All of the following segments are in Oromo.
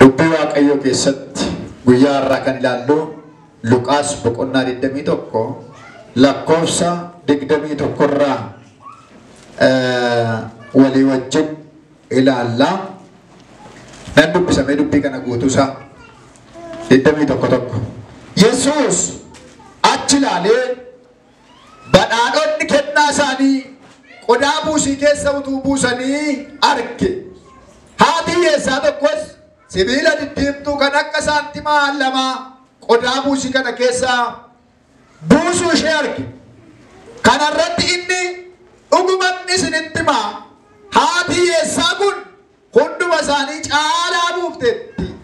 dubbii waaqayyoo keessatti guyyaa irraa kan ilaallu Luqaas boqonnaa 21 lakkoofsa 21 irraa walii wajjin ilaalla. Nan dubbisamee dubbii kana guutuusaa 21 Yesuus achi ilaalee badhaadhonni kennaa isaanii qodaa buusii keessa utuu buusanii arge. Haati hiyyeessaa tokkos sibiila diddiimtuu kan akka saantimaa lamaa qodaa buusii kana keessa buusuu ishee arge. Kana irratti inni dhuguman isinitti himaa haati hiyyeessaa kun hunduma isaanii caalaa buufteetti.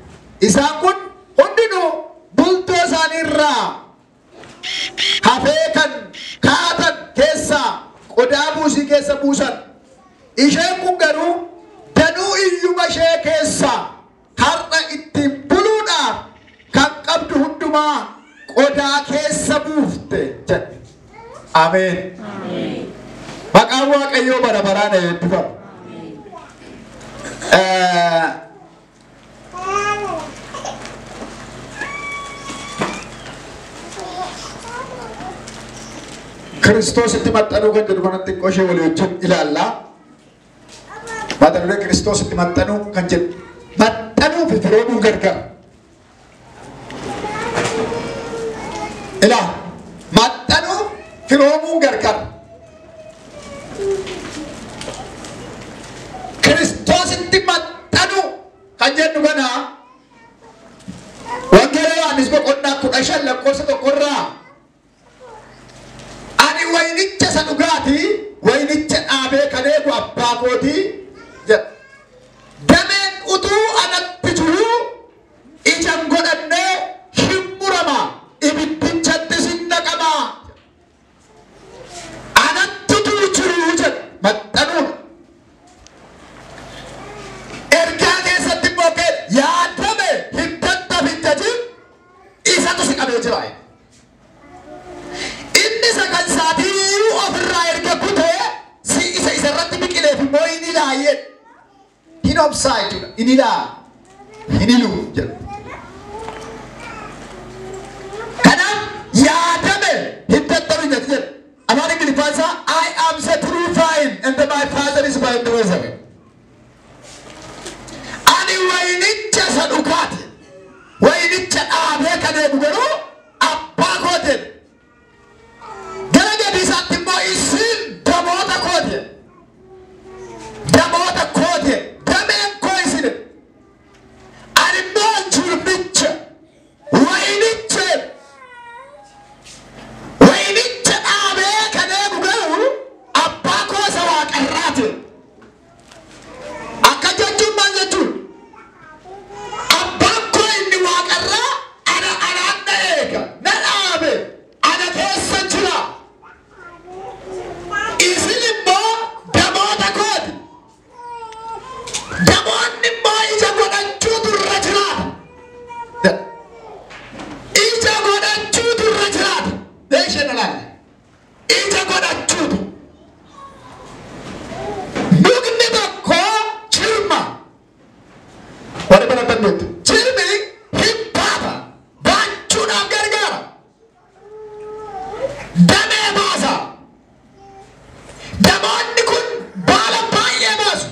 Isaan kun hundinuu bultoo isaanii irraa hafee kan kaatan keessaa qodaa buusii keessa buusan. Isheen kun garuu danuu iyyuma ishee keessaa har'a ittiin buluudhaaf kan qabdu hundumaa qodaa keessa buufte jedhe. Ameen. Maqaan Waaqayyoo bara baraan eebbifamu. Kiristoos itti maxxanuu kan jedhu kanatti qoshee walii wajjin ilaalla. Mata duree Kiristoos itti maxxanuu kan jedhu maxxanuu fi firoomuun gargar. Ilaa maxxanuu firoomuun gargar. Kiristoos itti maxxanuu kan jedhu kana Wangeela Yohaannis boqonnaa 15 lakkoofsa 1 irraa ani waynicha isa dhugaatii waynicha dhaabee kan eegu abbaa kootii jedha. Dameen utuu anatti jiru ijaan godhannee hin murama ibiddichatti sin naqama. Anatti utuu jiru jedha maxxanuun. Ergaa keessatti immoo yaadame hin dadhabin jedhin isatu si qabee jira. Inni sakan saatii ofirraa erga kutee si isa irratti biqileef immoo inni laayee hin obsaa jechuudha. Inni laa hin ilu jedhu. Kanaaf yaadame hin dadhabin jedhu. Afaan Ingiliffaan isaa I am the true vine and my father is my dresser. Ani waynicha isa dhugaati. Waynicha dhaabee kan eegu garuu abbaa kootiin. Isin damoota koote dameen koo isin ani immoo jirmicha waynicha dhaabee kan eegu garuu abbaa koo isa waaqarraati. Akka jechuun maal jechuun abbaan koo inni waaqarraa anaan na eega na dhaabe ana keessa jira. Isin immoo damoota kooti. Damoonni immoo ija godhachuutu irra jiraata. Ija godhachuutu irra jiraata. Beeksheen alaalla. Ija godhachuutu. Mukni tokko jirma. Warri baratan nuti. Jirmi hin baata. Baachuudhaaf gargaara. Damee baasa. Damoonni kun baala baay'ee baasu.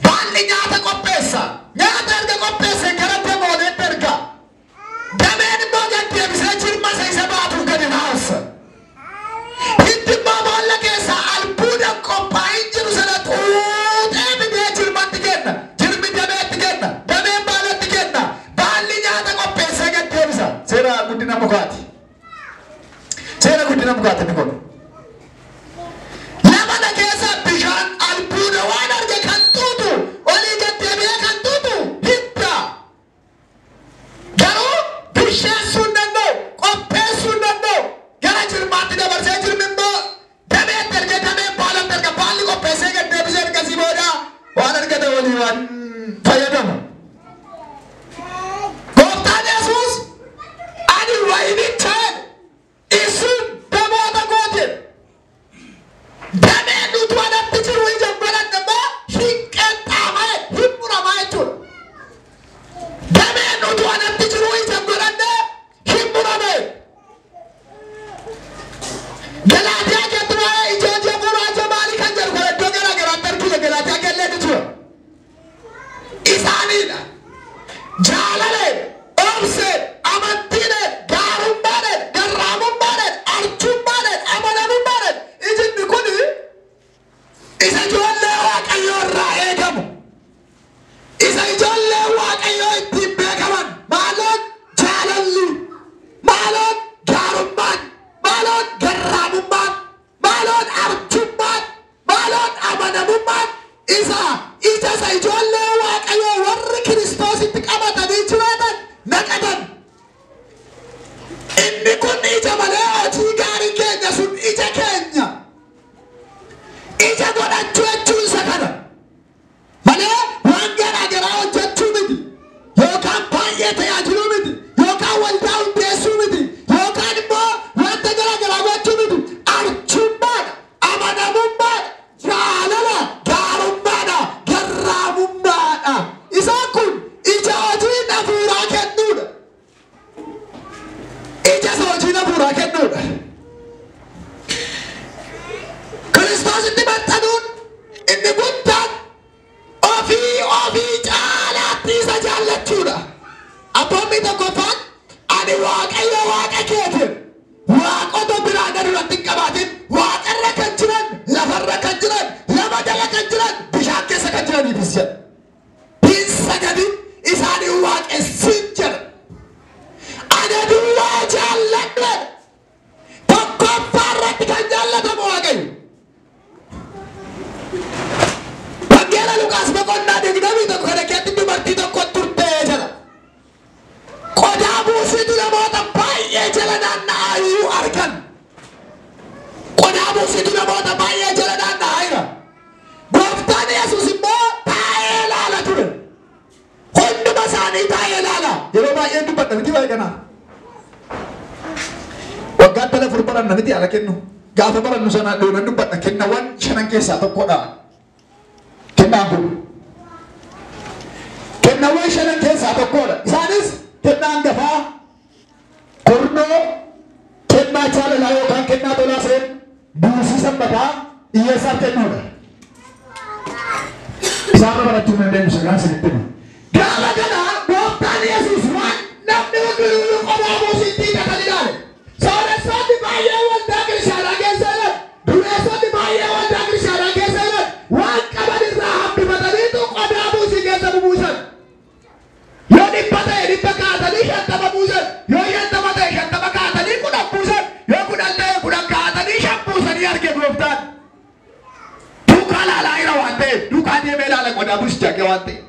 Baalli nyaata qopheessa. Nyaata erga qopheesse gara damooleetti erga. Dameen immoo gaddeebisee jirma isa baatuuf gadi haarsa. Hiddi immoo boolla keessaa albuuda qophaa'in jiru sana xuuxee bidee jirmatti kenna. Jirmi dameetti kenna. Dameen baalatti kenna. Baalli nyaata qopheessee gaddeebisa. Seera guddina mukaati. Seera guddina mukaati ni kun. Mana keessa bishaan albuuda waan arge kan tuutu olii gaddeebi'ee kan tuutu hidda. Garuu bisheessuu hin danda'u qopheessuu hin danda'u. Gara jirmaatti dabarsee jirmi immoo dameetti erge dameen baalatti erga baalli qopheessee gaddeebisee ergasii booda waan argate walii waan fayyadamu. Gooftaan Yesuus ani waynicha isin damoota kootiin. Dameen utuu anatti jiru ija godhanne immoo hin qexxaamee hin muramaa jechuudha. jaalale obse amantine gaarumbane garramumbane archumbane amanamumbane ijinni kuni isa ijoollee waaqayyoo irraa eegamu isa ijoollee waaqayyoo ittiin beekaman maaloon jaalalli maaloon gaarummaan maaloon garraamummaan maaloon archummaan maaloon amanamummaan isa ijasa ijoollee waaqayyoo warri Kiristoositti qabatanii jiraatan naqatan. Inni kun ija malee hojii gaarii keenya sun ija keenya ija godhachuu jechuun isa kana malee waan garaa garaa hojjechuu miti yookaan baay'ee tajaajiluu miti yookaan waldaa hundeessuu miti yookaan immoo wanta garaa garaa gochuu miti archummaadha amanamummaadha jaalala gaarummaadha garraamummaadha isaan kun ija hojii hafuuraa kennuudha ija hojii hafuuraa kennuudha. Kiristoositti maxxanuun inni guddaan ofii caalaatti isa jaallachuudha. Abboonni tokkoffaan ani waaqayyo waaqa keetiin waaqota biraa gad irratti hin qabaatin waaqarra kan jiran lafarra kan jiran lama jala kan jiran bishaan keessa kan jiraniifis jedha. Hin sagadin isaanii waaqessin jedha. Ani duwwaa jaalladhe tokkoffaa irratti kan jaallatamu waaqayyo. Wangeela Luqaas boqonnaa 21 kana keessatti dubartii tokko turtee jala. Qodaa buusitu namoota baay'ee jala naanna'aa iyyuu argan. Qodaa buusitu namoota baay'ee jala naanna'aa jira. Gooftaan Yesuus immoo taa'ee ilaala ture. Hunduma isaanii taa'ee ilaala. Yeroo baay'ee dubbadha miti baay'ee kanaa. Waggaa tala furbaran namiti ala kennu. Gaafa barannu sanaa dhoona dubbadha kennawwan 5 keessaa tokkodha. Kennaan kun kennawwan 5 keessaa tokkodha. Isaanis kennaa hangafaa, kurnoo, kennaa jaalalaa yookaan kennaa tolaa seen, buusii sanbataa hiyyeessaaf kennuudha. Isaan barachuu dandeenyu sagaan sinitti himu. Gaafa kanaa gooftaan Yesuus waan namni hundinuu qodaa buusiitti kan ilaale. Sooressonni baay'ee waldaa kiristaanaa keessa jiran, dureessonni baay'ee waldaa kiristaanaa keessa jiran waan qaban irraa hambifataniitu qodaa buusii keessa buusan. Yoo 100 kaatanii 50 buusan, yoo 50 ta'e 50 kaatanii 10 buusan, yoo 10 ta'e 10 kaatanii 5 buusanii arge gooftaan. Duukaa laalaa jira waan ta'eef, duukaa deemee ilaala qodaa buusichaa waan ta'eef.